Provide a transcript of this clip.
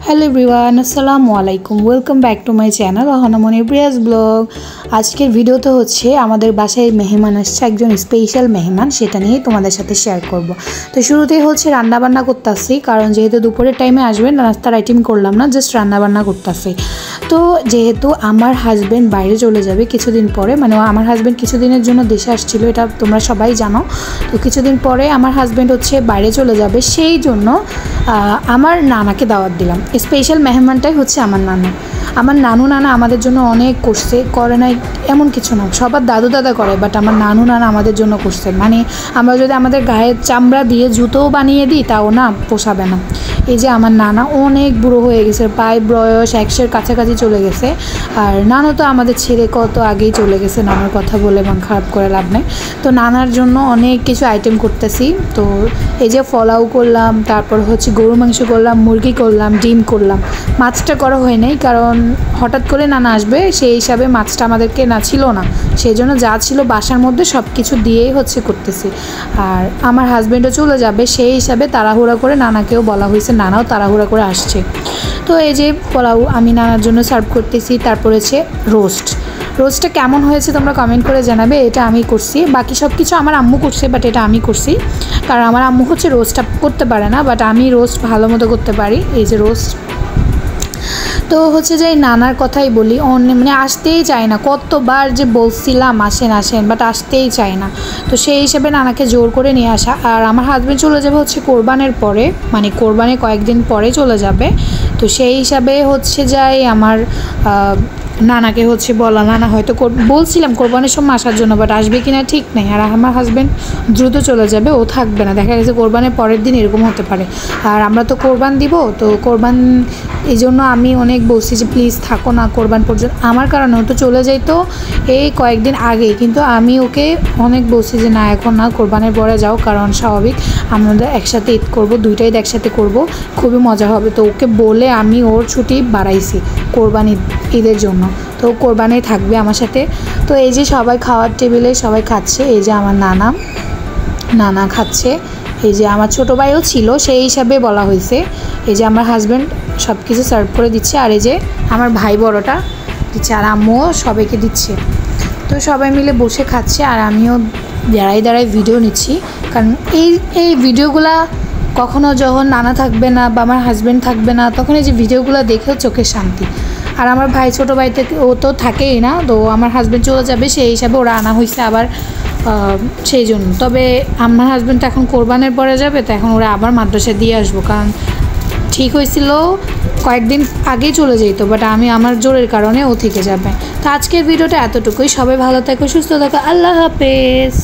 Hello everyone, আসসালামু আলাইকুম। Welcome back to my channel Ahonamoni ব্রিয়াস ব্লগ। আজকের ভিডিওতে হচ্ছে আমাদের বাসায় মেহমান আসছে, একজন স্পেশাল মেহমান, সেটা নিয়ে তোমাদের সাথে শেয়ার করব। তো শুরুতেই হচ্ছে রান্নাবান্না করতেছি, কারণ যেহেতু দুপুরের টাইমে আসবেন, নাস্তার আইটেম করলাম না, জাস্ট রান্নাবান্না করতেছি। তো যেহেতু আমার হাজব্যান্ড বাইরে চলে যাবে কিছুদিন পরে, মানে আমার হাজব্যান্ড কিছুদিনের জন্য দেশে আসছিল, এটা তোমরা সবাই জানো। তো কিছুদিন পরে আমার হাজব্যান্ড হচ্ছে বাইরে চলে যাবে, সেই জন্য আমার নানাকে দাওয়াত দিলাম। স্পেশাল মেহমানটাই হচ্ছে আমার নানু। আমার নানু নানা আমাদের জন্য অনেক করছে, করে নাই এমন কিছু না, সবার দাদু দাদা করে, বাট আমার নানু নানা আমাদের জন্য করছে। মানে আমরা যদি আমাদের গায়ের চামড়া দিয়ে জুতোও বানিয়ে দিই তাও না পোষাবে না। এই যে আমার নানা অনেক বুড়ো হয়ে গেছে, প্রায় বয়স 100-এর কাছাকাছি চলে গেছে। আর নানু তো আমাদের ছেড়ে কত আগেই চলে গেছে, নানার কথা বলে মন খারাপ করে লাভ নেই। তো নানার জন্য অনেক কিছু আইটেম করতেছি। তো এই যে পোলাও করলাম, তারপর হচ্ছে গরু মাংস করলাম, মুরগি করলাম, ডিম করলাম। মাছটা করা হয় নাই, কারণ হঠাৎ করে নানা আসবে, সেই হিসাবে মাছটা আমাদেরকে না ছিল না, সেই জন্য যা ছিল বাসার মধ্যে সব কিছু দিয়েই হচ্ছে করতেছি। আর আমার হাজব্যান্ডও চলে যাবে, সেই হিসাবে তাড়াহুড়া করে নানাকেও বলা হয়েছে, নানাও তাড়াহুড়া করে আসছে। তো এই যে পোলাও আমি নানার জন্য সার্ভ করতেছি। তারপর হচ্ছে রোস্টটা কেমন হয়েছে তোমরা কমেন্ট করে জানাবে। এটা আমি করছি, বাকি সব কিছু আমার আম্মু করছে, বাট এটা আমি করছি, কারণ আমার আম্মু হচ্ছে রোস্টটা করতে পারে না, বাট আমি রোস্ট ভালো মতো করতে পারি। এই যে রোস্ট। তো হচ্ছে যে নানার কথাই বলি, মানে আসতেই চায় না, কতবার যে বলছিলাম আসেন আসেন, বাট আসতেই চায় না। তো সেই হিসেবে নানাকে জোর করে নিয়ে আসা। আর আমার হাজব্যান্ড চলে যাবে হচ্ছে কোরবানের পরে, মানে কোরবানের কয়েকদিন পরে চলে যাবে। তো সেই হিসাবে হচ্ছে যাই আমার নানাকে হচ্ছে বলা, নানা হয়তো বলছিলাম কোরবানির সময় আসার জন্য, বাট আসবে কিনা ঠিক নেই। আর আমার হাজব্যান্ড দ্রুত চলে যাবে, ও থাকবে না, দেখা গেছে কোরবানের পরের দিন এরকম হতে পারে। আর আমরা তো কোরবান দিব, তো কোরবান এই জন্য আমি অনেক বলছি যে প্লিজ থাকো না কোরবান পর্যন্ত, আমার কারণে ও তো চলে যাইতো এই কয়েকদিন আগেই, কিন্তু আমি ওকে অনেক বলছি যে না এখন না, কোরবানের পরে যাও, কারণ স্বাভাবিক আমরা একসাথে ঈদ করবো, দুইটাই একসাথে করব, খুবই মজা হবে। তো ওকে বলে আমি ওর ছুটি বাড়াইছি কোরবানি ঈদের জন্য, তো কোরবানি থাকবে আমার সাথে। তো এই যে সবাই খাওয়ার টেবিলে সবাই খাচ্ছে, এই যে আমার নানা খাচ্ছে, এই যে আমার ছোটো ভাইও ছিল, সেই হিসাবে বলা হয়েছে। এই যে আমার হাজব্যান্ড সব কিছু সার্ভ করে দিচ্ছে, আর এই যে আমার ভাই বড়টা দিচ্ছে, আর আম্মুও সবাইকে দিচ্ছে। তো সবাই মিলে বসে খাচ্ছে, আর আমিও দাঁড়াই ভিডিও নিচ্ছি, কারণ এই ভিডিওগুলা কখনো যখন নানা থাকবে না বা আমার হাজব্যান্ড থাকবে না, তখন এই যে ভিডিওগুলো দেখেও চোখের শান্তি। আর আমার ভাই ছোটো ভাই থেকে ও তো থাকেই না, তো আমার হাজব্যান্ড চলে যাবে, সেই হিসাবে ওরা আনা হয়েছে আবার, সেই জন্য। তবে আমার হাজব্যান্ড এখন কোরবানের পরে যাবে, তো এখন ওরা আবার মাদ্রাসায় দিয়ে আসবো, কারণ ঠিক হয়েছিল কয়েকদিন আগেই চলে যেত, বাট আমি আমার জোরের কারণে ও থেকে যাবে। তো আজকের ভিডিওটা এতটুকুই। সবাই ভালো থাকো, সুস্থ থাকো, আল্লাহ হাফেজ।